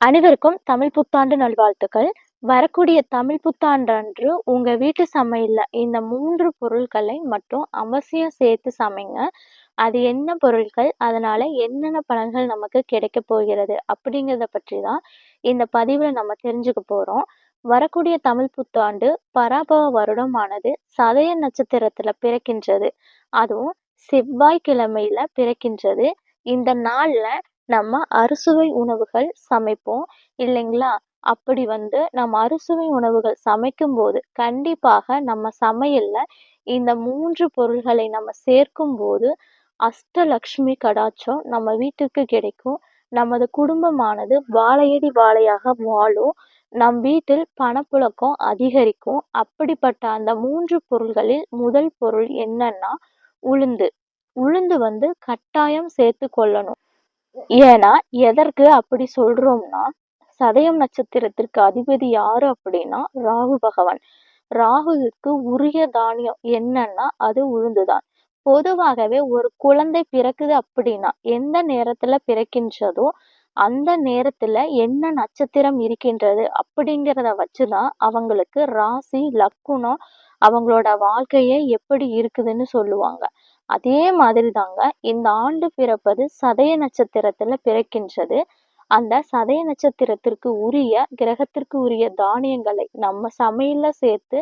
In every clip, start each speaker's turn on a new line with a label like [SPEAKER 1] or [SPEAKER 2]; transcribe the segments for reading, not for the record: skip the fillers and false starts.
[SPEAKER 1] அனைவருக்கும் தமிழ் புத்தாண்டு நல்வாழ்த்துக்கள். வரக்கூடிய தமிழ் புத்தாண்டன்று உங்க வீட்டு சமையல்ல இந்த 3 பொருட்களை மட்டும் அவசியம் சேர்த்து சமைங்க. அது என்ன பொருட்கள்? அதனால என்னென்ன பலன்கள் நமக்கு கிடைக்கப் போகிறது? அப்படிங்கிறத பற்றி தான் இந்த பதிவுல நம்ம தெரிஞ்சுக்க போறோம். வரக்கூடிய தமிழ் புத்தாண்டு பராபவ வருடமானது சதய நட்சத்திரத்துல பிறக்கின்றது. அதுவும் செவ்வாய்க்கிழமையில பிறக்கின்றது. இந்த நாள்ல நம்ம அறுசுவை உணவுகள் சமைப்போம் இல்லைங்களா? அப்படி நம்ம அறுசுவை உணவுகள் சமைக்கும்போது, கண்டிப்பாக நம்ம சமையல்ல இந்த 3 பொருள்களை நம்ம சேர்க்கும்போது, அஷ்டலக்ஷ்மி கடாட்சம் நம்ம வீட்டுக்கு கிடைக்கும். நமது குடும்பமானது வாழையடி வாழையாக வாழும். நம் வீட்டில் பணப்புழக்கம் அதிகரிக்கும். அப்படிப்பட்ட அந்த 3 பொருள்களில் முதல் பொருள் என்னன்னா, உளுந்து. உளுந்து கட்டாயம் சேர்த்து கொள்ளணும். ஏன்னா, எதற்கு அப்படி சொல்றோம்னா, சதயம் நட்சத்திரத்திற்கு அதிபதி யாரு அப்படின்னா, ராகு பகவான். ராகுவுக்கு உரிய தானியம் என்னன்னா, அது உளுந்துதான். பொதுவாகவே ஒரு குழந்தை பிறக்குது அப்படின்னா, எந்த நேரத்துல பிறக்கின்றதோ, அந்த நேரத்துல என்ன நட்சத்திரம் இருக்கின்றது அப்படிங்கிறத வச்சுதான் அவங்களுக்கு ராசி, லக்குனம், அவங்களோட வாழ்க்கையே எப்படி இருக்குதுன்னு சொல்லுவாங்க. அதே மாதிரி தாங்க இந்த ஆண்டு பிறப்பது சதய நட்சத்திரத்துல பிறக்கின்றது. அந்த சதய நட்சத்திரத்திற்கு உரிய கிரகத்திற்கு உரிய தானியங்களை நம்ம சமையல்ல சேர்த்து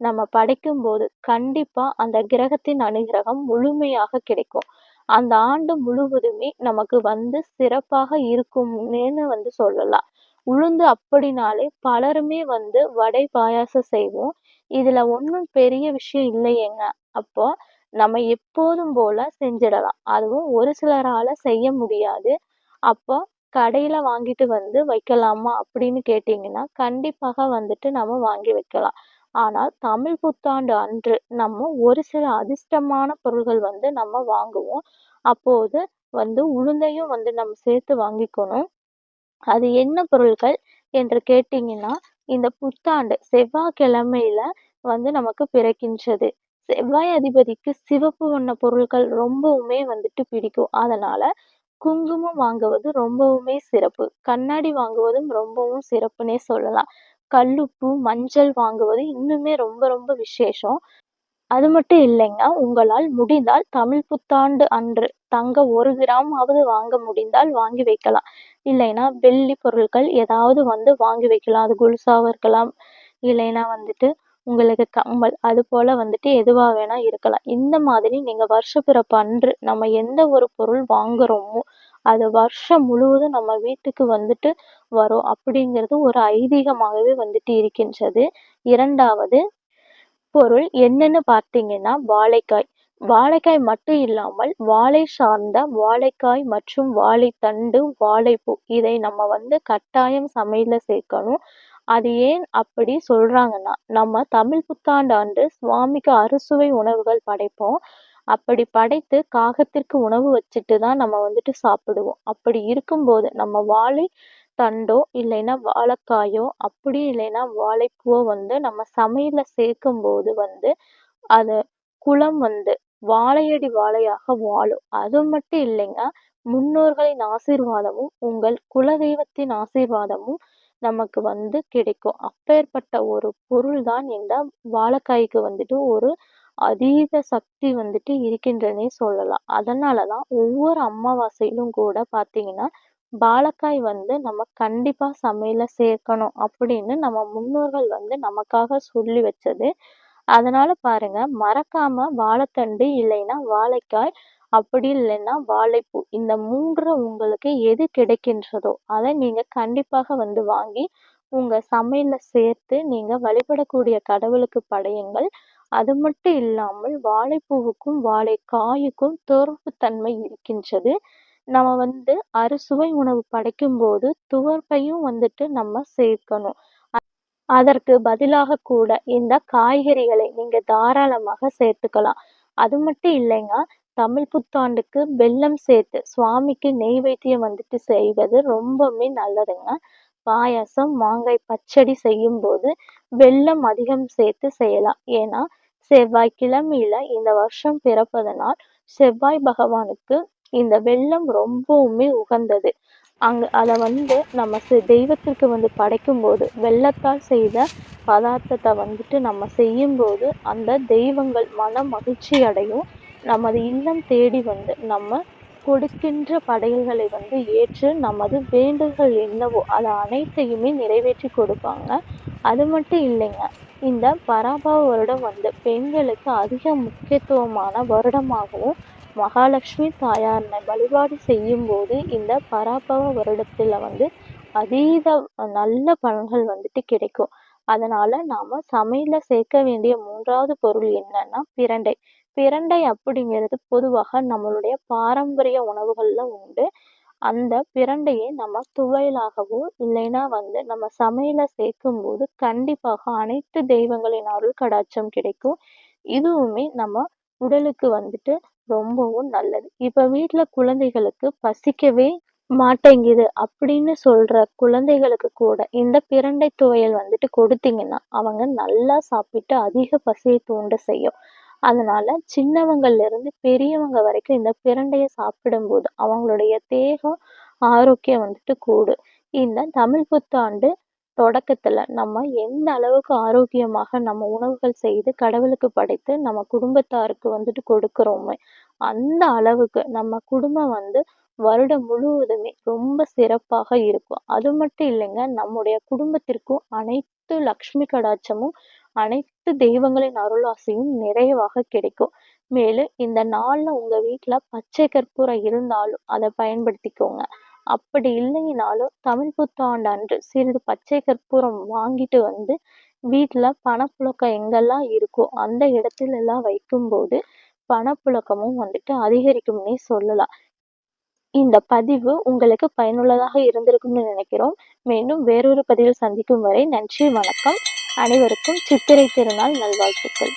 [SPEAKER 1] நம்ம படைக்கும்போது கண்டிப்பா அந்த கிரகத்தின் அனுகிரகம் முழுமையாக கிடைக்கும். அந்த ஆண்டு முழுவதுமே நமக்கு சிறப்பாக இருக்கும்னு சொல்லலாம். உளுந்து அப்படினாலே பலருமே வடை பாயாசம் செய்வோம். இதுல ஒண்ணும் பெரிய விஷயம் இல்லையேங்க. அப்போ நம்ம எப்போதும் போல செஞ்சிடலாம். அதுவும் ஒரு சிலரால செய்ய முடியாது. அப்போ கடையில வாங்கிட்டு வைக்கலாமா அப்படின்னு கேட்டீங்கன்னா, கண்டிப்பாக நம்ம வாங்கி வைக்கலாம். ஆனால் தமிழ் புத்தாண்டு அன்று நம்ம ஒரு சில அதிர்ஷ்டமான பொருள்கள் நம்ம வாங்குவோம். அப்போது உளுந்தையும் நம்ம சேர்த்து வாங்கிக்கணும். அது என்ன பொருட்கள் என்று கேட்டீங்கன்னா, இந்த புத்தாண்டு செவ்வாய்க்கிழமையில நமக்கு பிறக்கின்றது. செவ்வாய் அதிபதிக்கு சிவப்பு வண்ண பொருட்கள் ரொம்பவுமே பிடிக்கும். அதனால குங்குமம் வாங்குவது ரொம்பவுமே சிறப்பு. கண்ணாடி வாங்குவதும் ரொம்பவும் சிறப்புன்னே சொல்லலாம். கல்லுப்பு, மஞ்சள் வாங்குவது இன்னுமே ரொம்ப ரொம்ப விசேஷம். அது மட்டும் இல்லைங்க. உங்களால் முடிந்தால் தமிழ் புத்தாண்டு அன்று தங்கம் 1 கிராமாவது வாங்க முடிந்தால் வாங்கி வைக்கலாம். இல்லைன்னா வெள்ளி பொருட்கள் ஏதாவது வாங்கி வைக்கலாம். அது கொலுசாவும் இருக்கலாம். இல்லைன்னா உங்களுக்கு கம்மல் அது போல எதுவா வேணா இருக்கலாம். இந்த மாதிரி நீங்க வருஷ பிறப்பு அன்று நம்ம எந்த ஒரு பொருள் வாங்குறோமோ, அது வருஷம் முழுவதும் நம்ம வீட்டுக்கு வரும். அப்படிங்கிறது ஒரு ஐதீகமாகவே இருக்கின்றது. 2வது பொருள் என்னன்னு பார்த்தீங்கன்னா, வாழைக்காய். வாழைக்காய் மட்டும் இல்லாமல், வாழை சார்ந்த வாழைக்காய் மற்றும் வாழைத்தண்டு, வாழைப்பூ இதை நம்ம கட்டாயம் சமையல்ல சேர்க்கணும். அது ஏன் அப்படி சொல்றாங்கன்னா, நம்ம தமிழ் புத்தாண்டு அன்று சுவாமிக்கு அறுசுவை உணவுகள் படைப்போம். அப்படி படைத்து காகத்திற்கு உணவு வச்சுட்டு தான் நம்ம சாப்பிடுவோம். அப்படி இருக்கும்போது நம்ம வாழை தண்டோ இல்லைன்னா வாழைக்காயோ அப்படி இல்லைன்னா வாழைப்பூவோ நம்ம சமையல்ல சேர்க்கும்போது அது குலம் வாழையடி வாழையாக வாழும். அது மட்டும் இல்லைங்க, முன்னோர்களின் ஆசீர்வாதமும் உங்கள் குலதெய்வத்தின் ஆசீர்வாதமும் நமக்கு கிடைக்கும். அப்பேற்பட்ட ஒரு பொருள் தான் இந்த வாழைக்காய்க்கு ஒரு அதீத சக்தி இருக்கின்றனே சொல்லலாம். அதனால தான் ஒவ்வொரு அமாவாசையிலும் கூட பார்த்தீங்கன்னா, வாழைக்காய் நம்ம கண்டிப்பா சமையல்ல சேர்க்கணும் அப்படின்னு நம்ம முன்னோர்கள் நமக்காக சொல்லி வச்சது. அதனால பாருங்க, மறக்காம வாழைத்தண்டு இல்லைன்னா வாழைக்காய், அப்படி இல்லைன்னா வாழைப்பூ இந்த 3 உங்களுக்கு எது கிடைக்கின்றதோ அதை நீங்க கண்டிப்பாக வாங்கி உங்க சமையல்ல சேர்த்து நீங்க வழிபடக்கூடிய கடவுளுக்கு படையுங்கள். அது மட்டும் இல்லாமல் வாழைப்பூவுக்கும் வாழைக்காய்க்கும் துவர்ப்புத்தன்மை இருக்கின்றது. நம்ம அறுசுவை உணவு படைக்கும்போது துவர்ப்பையும் நம்ம சேர்க்கணும். அதற்கு பதிலாக கூட இந்த காய்கறிகளை நீங்க தாராளமாக சேர்த்துக்கலாம். அது மட்டும் இல்லைங்க, தமிழ் புத்தாண்டுக்கு வெல்லம் சேர்த்து சுவாமிக்கு நெய்வேத்தியம் செய்வது ரொம்பவுமே நல்லதுங்க. பாயாசம், மாங்காய் பச்சடி செய்யும்போது வெல்லம் அதிகம் சேர்த்து செய்யலாம். ஏன்னா, செவ்வாய்க்கிழமையில இந்த வருஷம் பிறப்பதனால் செவ்வாய் பகவானுக்கு இந்த வெல்லம் ரொம்பவுமே உகந்தது. அத வந்து நம்ம தெய்வத்திற்கு வந்து படைக்கும்போது, வெல்லத்தால் செய்த பதார்த்தத்த வந்துட்டு நம்ம செய்யும்போது, அந்த தெய்வங்கள் மன மகிழ்ச்சி அடையும். நமது இல்லம் தேடி வந்து நம்ம கொடுக்கின்ற படையல்களை வந்து ஏற்று, நமது வேண்டுதல் என்னவோ அத அனைத்தையுமே நிறைவேற்றிக் கொடுப்பாங்க. அது மட்டும் இல்லைங்க. இந்த பராபவ வருடம் வந்து பெண்களுக்கு அதிக முக்கியத்துவமான வருடமாகவும், மகாலட்சுமி தாயாரினை வழிபாடு செய்யும்போது, இந்த பராபவ வருடத்துல வந்து அதீத நல்ல பலன்கள் வந்துட்டு கிடைக்கும். அதனால நாம சமையல்ல சேர்க்க வேண்டிய 3வது பொருள் என்னன்னா பிரண்டை. பிரண்டை அப்படிங்கிறது பொதுவாக நம்மளுடைய பாரம்பரிய உணவுகள்ல உண்டு. அந்த பிரண்டையை நம்ம துவையலாகவோ, இல்லைன்னா வந்து நம்ம சமையல்ல சேர்க்கும்போது கண்டிப்பாக அனைத்து தெய்வங்களின் அருள் கடாட்சம் கிடைக்கும். இதுவுமே நம்ம உடலுக்கு வந்துட்டு ரொம்பவும் நல்லது. இப்ப வீட்ல குழந்தைகளுக்கு பசிக்கவே மாட்டேங்குது அப்படின்னு சொல்ற குழந்தைகளுக்கு கூட இந்த பிரண்டை துவையல் வந்துட்டு கொடுத்தீங்கன்னா, அவங்க நல்லா சாப்பிட்டு அதிக பசிய தூண்ட செய்யும். அதனால சின்னவங்கள்ல இருந்து பெரியவங்க வரைக்கும் இந்த பிரண்டைய சாப்பிடும்போது அவங்களுடைய தேகம் ஆரோக்கியம் வந்துட்டு கூடும். இந்த தமிழ் புத்தாண்டு தொடக்கத்துல நம்ம எந்த அளவுக்கு ஆரோக்கியமாக நம்ம உணவுகள் செய்து கடவுளுக்கு படைத்து நம்ம குடும்பத்தாருக்கு வந்துட்டு கொடுக்கிறோமோ, அந்த அளவுக்கு நம்ம குடும்பம் வந்து வருடம் முழுவதுமே ரொம்ப சிறப்பாக இருக்கும். அது மட்டும் இல்லைங்க, நம்முடைய குடும்பத்திற்கும் அனைத்து லக்ஷ்மி கடாட்சமும், அனைத்து தெய்வங்களின் அருளாசியும் நிறைவாக கிடைக்கும். மேலும் இந்த நாள்ல உங்க வீட்ல பச்சை கற்பூரம் இருந்தாலும் அத பயன்படுத்திக்கோங்க. அப்படி இல்லைனாலும் தமிழ் புத்தாண்டு அன்று சிறிது பச்சை கற்பூரம் வாங்கிட்டு வந்து வீட்ல பணப்புழக்கம் எங்கெல்லாம் இருக்கோ அந்த இடத்துலலாம் வைக்கும்போது பணப்புழக்கமும் வந்துட்டு அதிகரிக்கும்னே சொல்லலாம். இந்த பதிவு உங்களுக்கு பயனுள்ளதாக இருந்திருக்கும்னு நினைக்கிறோம். மீண்டும் வேறொரு பதிவில் சந்திக்கும் வரை நன்றி, வணக்கம். அனைவருக்கும் சித்திரை திருநாள் நல்வாழ்த்துக்கள்.